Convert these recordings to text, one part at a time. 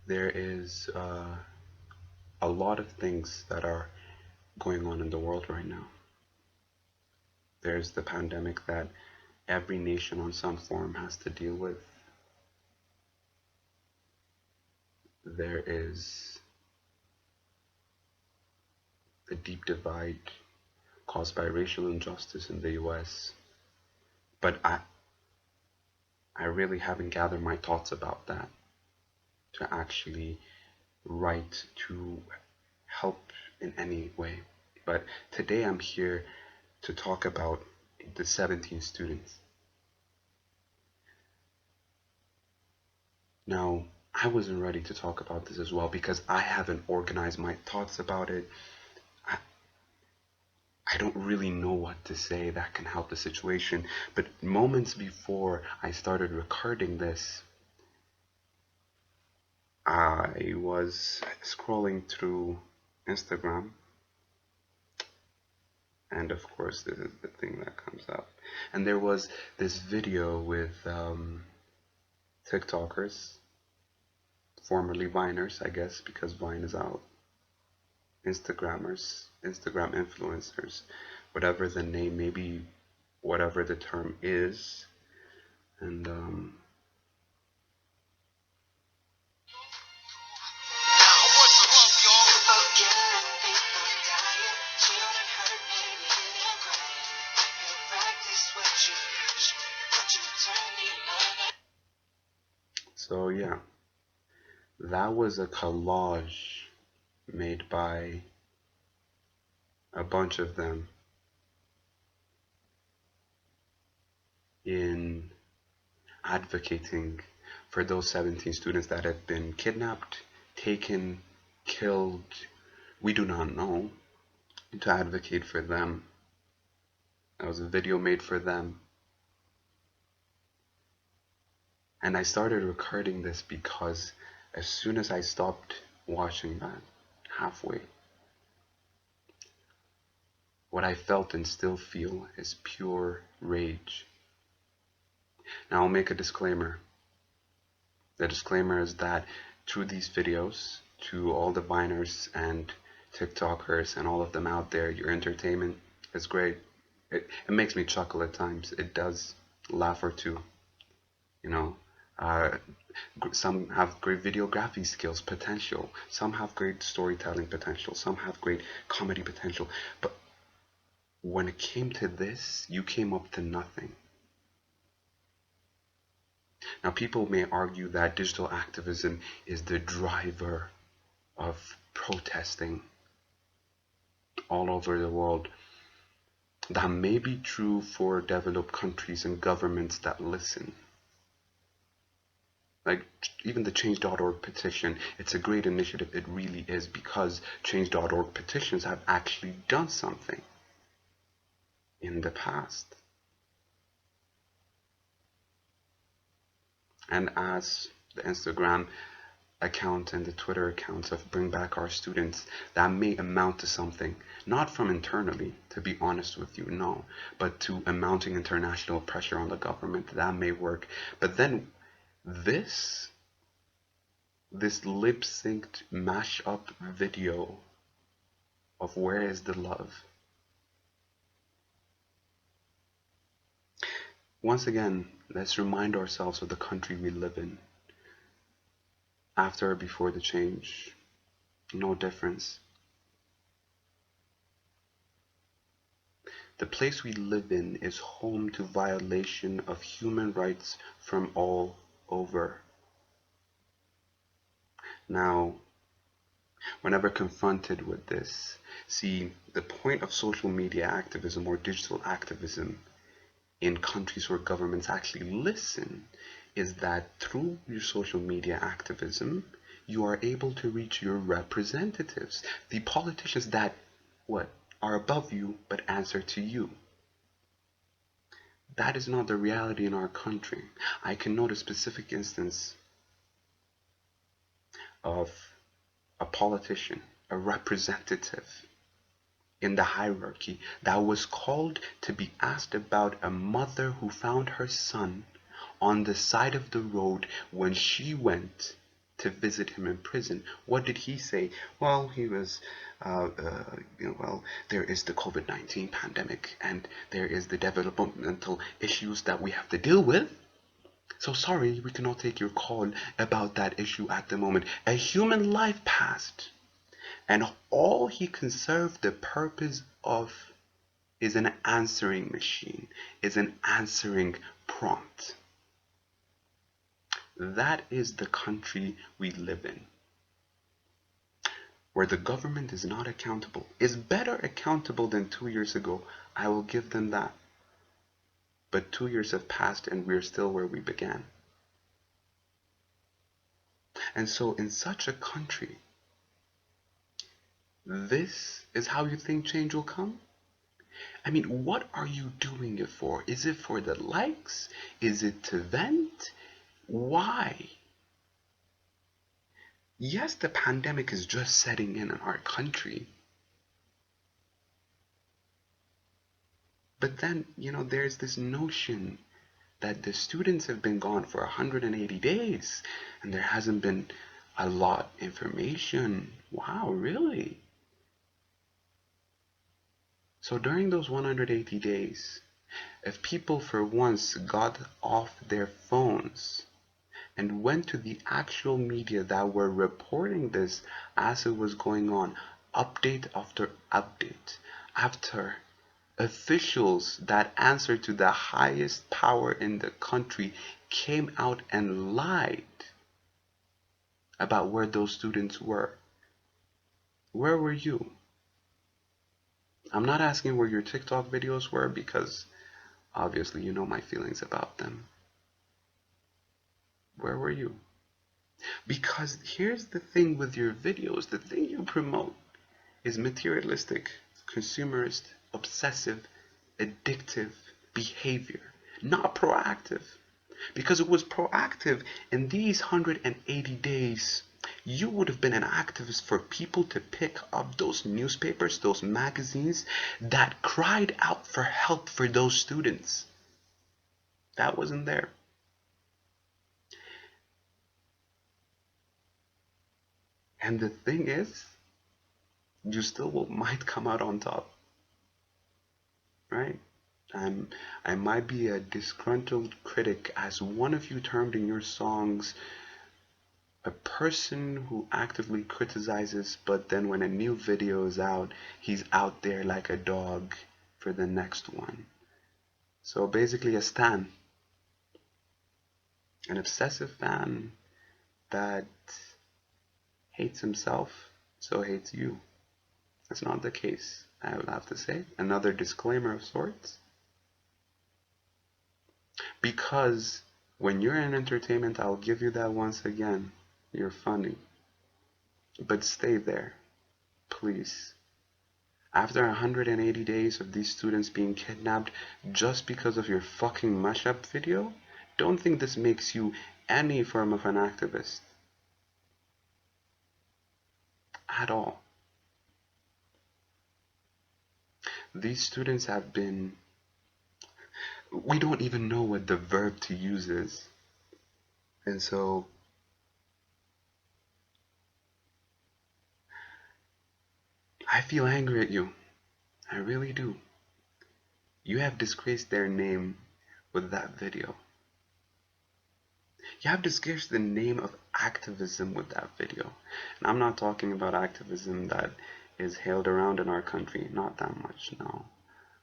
There is a lot of things that are going on in the world right now. There's the pandemic that every nation on some form has to deal with. There is the deep divide caused by racial injustice in the US. But I really haven't gathered my thoughts about that to actually write to help in any way. But today I'm here to talk about the 17 students. Now, I wasn't ready to talk about this as well because I haven't organized my thoughts about it. I, I don't really know what to say that can help the situation. But moments before I started recording this, I was scrolling through Instagram, and of course, this is the thing that comes up. And there was this video with TikTokers, formerly Viners, I guess, because Vine is out, Instagrammers, Instagram influencers, whatever the name, maybe whatever the term is. And so yeah, that was a collage made by a bunch of them in advocating for those 17 students that have been kidnapped, taken, killed, we do not know, to advocate for them. That was a video made for them. And I started recording this because as soon as I stopped watching that halfway, what I felt and still feel is pure rage. Now I'll make a disclaimer. The disclaimer is that through these videos, to all the Viners and TikTokers and all of them out there, your entertainment is great. It makes me chuckle at times. It does, laugh or two, you know. Uh, some have great videography skills, potential. Some have great storytelling potential. Some have great comedy potential. But when it came to this, you came up to nothing. Now, people may argue that digital activism is the driver of protesting all over the world. That may be true for developed countries and governments that listen. Like even the change.org petition, it's a great initiative. It really is, because change.org petitions have actually done something in the past. And as the Instagram account and the Twitter accounts of Bring Back Our Students, that may amount to something, not from internally, to be honest with you, no, but to a mounting international pressure on the government, that may work. But then this lip-synced mash-up video of Where is the Love? Once again, let's remind ourselves of the country we live in. After or before the change, no difference. The place we live in is home to violation of human rights from all over. Now, whenever confronted with this, see, the point of social media activism or digital activism in countries where governments actually listen is that through your social media activism, you are able to reach your representatives, the politicians that are above you but answer to you. That is not the reality in our country. I can note a specific instance of a politician, a representative in the hierarchy that was called to be asked about a mother who found her son on the side of the road when she went to visit him in prison. What did he say? Well, he was, well, there is the COVID-19 pandemic and there is the developmental issues that we have to deal with. So sorry, we cannot take your call about that issue at the moment. A human life passed, and all he can serve the purpose of is an answering machine, is an answering prompt. That is the country we live in, where the government is not accountable, is better accountable than 2 years ago. I will give them that. But 2 years have passed and we're still where we began. And so in such a country, this is how you think change will come? I mean, what are you doing it for? Is it for the likes? Is it to vent? Why? Yes, the pandemic is just setting in our country. But then, there's this notion that the students have been gone for 180 days and there hasn't been a lot of information. Wow, really? So during those 180 days, if people for once got off their phones and went to the actual media that were reporting this as it was going on, update after update, after officials that answer to the highest power in the country came out and lied about where those students were, where were you? I'm not asking where your TikTok videos were because obviously you know my feelings about them. Where were you? Because here's the thing with your videos, the thing you promote is materialistic, consumerist, obsessive, addictive behavior, not proactive. Because it was proactive in these 180 days, you would have been an activist for people to pick up those newspapers, those magazines that cried out for help for those students. That wasn't there. And the thing is, you still might come out on top, right? I might be a disgruntled critic, as one of you termed in your songs, a person who actively criticizes, but then when a new video is out, he's out there like a dog for the next one. So basically a stan, an obsessive fan that hates himself, so hates you. That's not the case, I would have to say. Another disclaimer of sorts. Because when you're in entertainment, I'll give you that once again. You're funny. But stay there, please. After 180 days of these students being kidnapped just because of your fucking mashup video, don't think this makes you any form of an activist. At all. These students have been... We don't even know what the verb to use is. And so... I feel angry at you. I really do. You have disgraced their name with that video. You have disgraced the name of activism with that video. And I'm not talking about activism that is hailed around in our country. Not that much, no.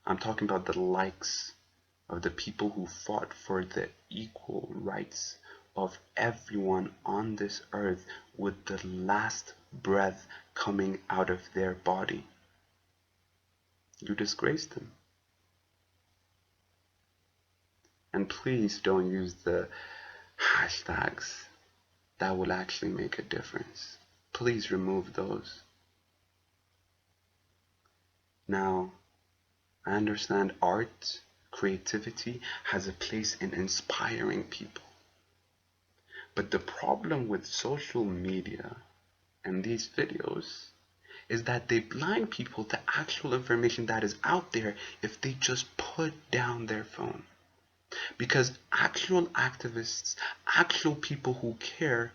I'm talking about the likes of the people who fought for the equal rights of everyone on this earth with the last breath coming out of their body. You disgraced them. And please don't use the hashtags that will actually make a difference. Please remove those. Now, I understand art, creativity has a place in inspiring people. But the problem with social media and these videos is that they blind people to actual information that is out there if they just put down their phone. Because actual activists, actual people who care,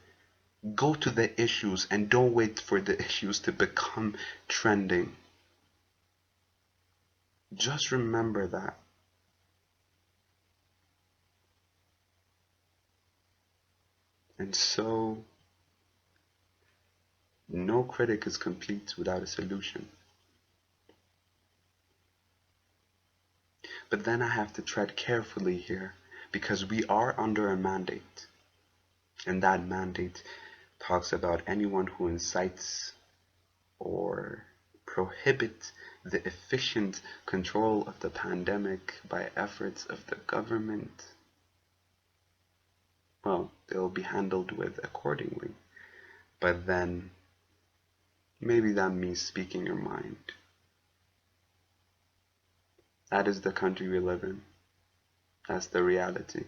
Go to the issues and don't wait for the issues to become trending. Just remember that. And so, no critic is complete without a solution. But then I have to tread carefully here because we are under a mandate. And that mandate talks about anyone who incites or prohibits the efficient control of the pandemic by efforts of the government. Well, they'll be handled with accordingly. But then maybe that means speaking your mind. That is the country we live in. That's the reality.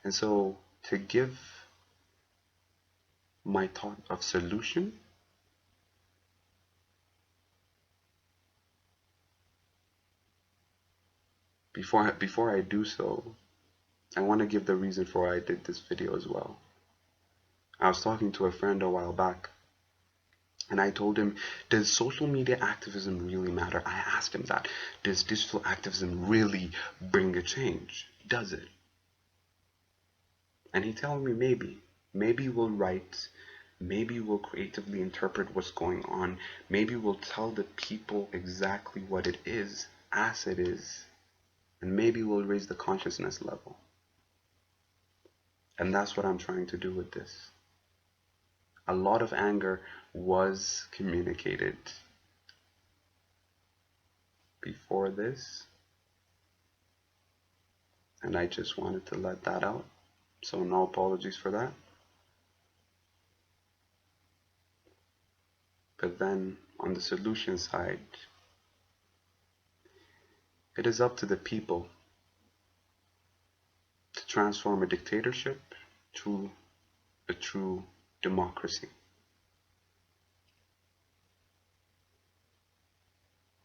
And so, to give my thought of solution, before I do so, I want to give the reason for why I did this video as well. I was talking to a friend a while back, and I told him, does social media activism really matter? I asked him that. Does digital activism really bring a change? Does it? And he told me maybe. Maybe we'll write. Maybe we'll creatively interpret what's going on. Maybe we'll tell the people exactly what it is as it is. And maybe we'll raise the consciousness level. And that's what I'm trying to do with this. A lot of anger was communicated before this, and I just wanted to let that out, so no apologies for that. But then on the solution side, it is up to the people to transform a dictatorship to a true democracy.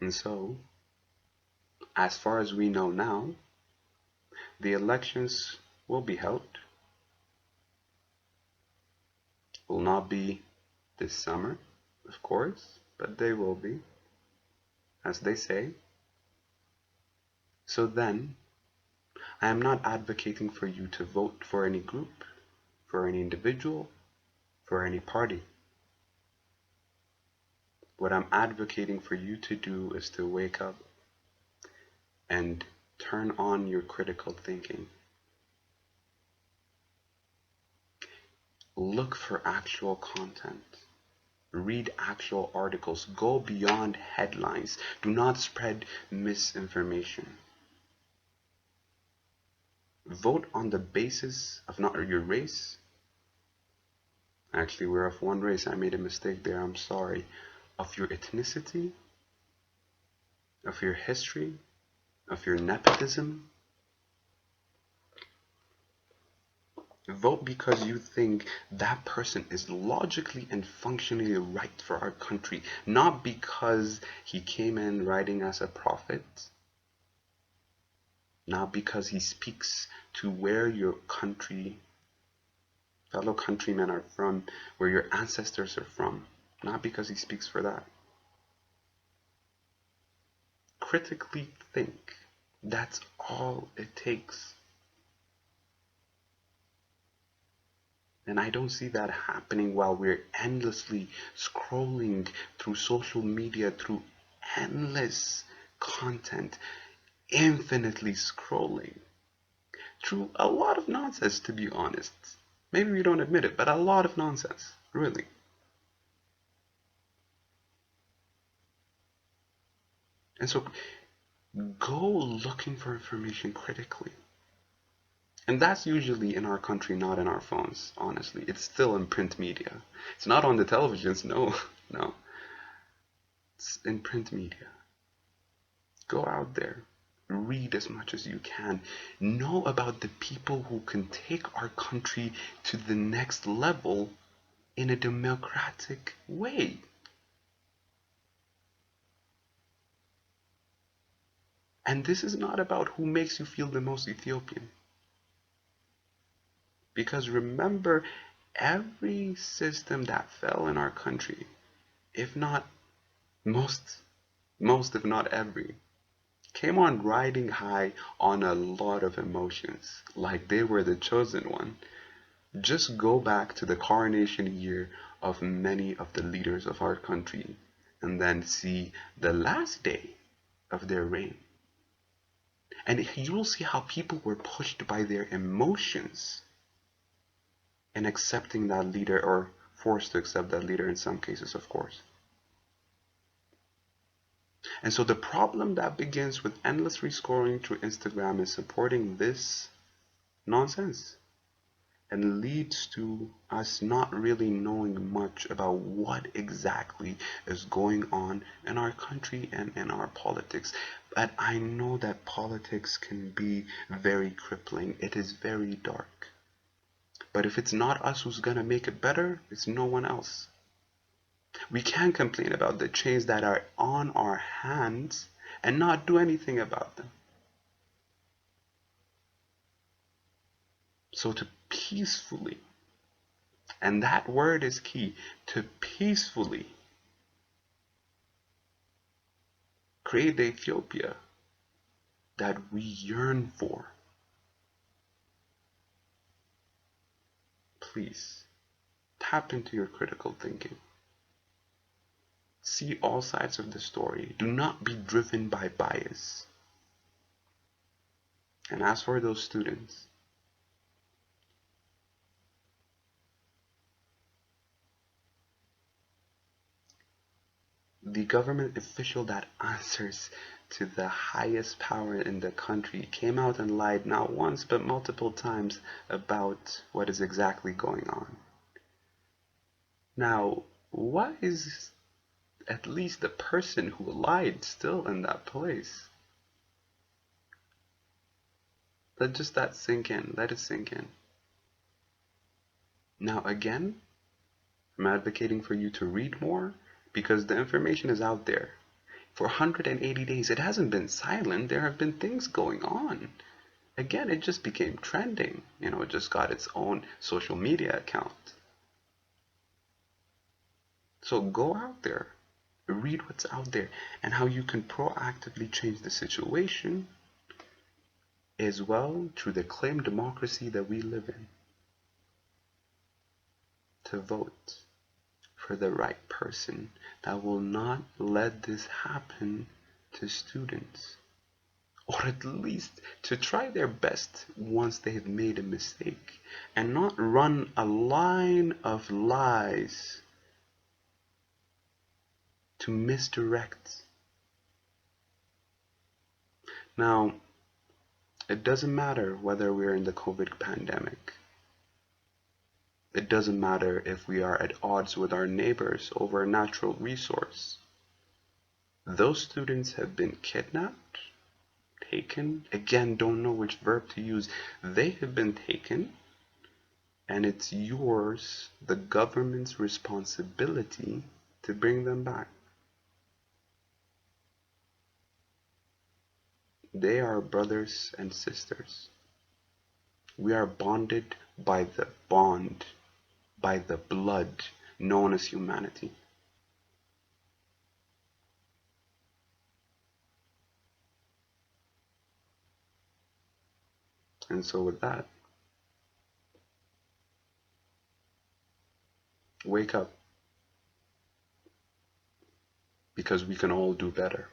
And so, as far as we know now, the elections will be held. Will not be this summer, of course, but they will be, as they say. So then, I am not advocating for you to vote for any group, for any individual, for any party. What I'm advocating for you to do is to wake up and turn on your critical thinking. Look for actual content. Read actual articles. Go beyond headlines. Do not spread misinformation. Vote on the basis of not your race. Actually, we're of one race. I made a mistake there. I'm sorry. Of your ethnicity, of your history, of your nepotism. Vote because you think that person is logically and functionally right for our country, not because he came in writing as a prophet, not because he speaks to where your country, fellow countrymen are from, where your ancestors are from, not because he speaks for that. Critically think. That's all it takes. And I don't see that happening while we're endlessly scrolling through social media, through endless content, infinitely scrolling through a lot of nonsense, to be honest. Maybe we don't admit it, but a lot of nonsense, really. And so go looking for information critically. And that's usually in our country, not in our phones, honestly. It's still in print media. It's not on the televisions, no, no. It's in print media. Go out there. Read as much as you can. Know about the people who can take our country to the next level in a democratic way. And this is not about who makes you feel the most Ethiopian. Because remember, every system that fell in our country, if not most, if not every, came on riding high on a lot of emotions, like they were the chosen one. Just go back to the coronation year of many of the leaders of our country and then see the last day of their reign. And you'll see how people were pushed by their emotions in accepting that leader, or forced to accept that leader in some cases, of course. And so the problem that begins with endlessly scrolling through Instagram is supporting this nonsense, and leads to us not really knowing much about what exactly is going on in our country and in our politics. But I know that politics can be very crippling. It is very dark. But if it's not us who's gonna make it better, it's no one else. We can't complain about the chains that are on our hands and not do anything about them. So to peacefully, and that word is key, to peacefully create the Ethiopia that we yearn for, please tap into your critical thinking. See all sides of the story. Do not be driven by bias. And as for those students, the government official that answers to the highest power in the country came out and lied not once but multiple times about what is exactly going on. Now, why is at least the person who lied still in that place? Let just that sink in. Let it sink in. Now, again, I'm advocating for you to read more because the information is out there. For 180 days, it hasn't been silent. There have been things going on. Again, it just became trending. It just got its own social media account. So go out there, read what's out there, and how you can proactively change the situation as well through the claimed democracy that we live in. To vote for the right person that will not let this happen to students, or at least to try their best once they have made a mistake, and not run a line of lies to misdirect. Now, it doesn't matter whether we're in the COVID pandemic. It doesn't matter if we are at odds with our neighbors over a natural resource. Those students have been kidnapped, taken, again, don't know which verb to use. They have been taken, and it's yours, the government's responsibility, to bring them back. They are brothers and sisters. We are bonded by the bond, by the blood known as humanity. And so with that, wake up, because we can all do better.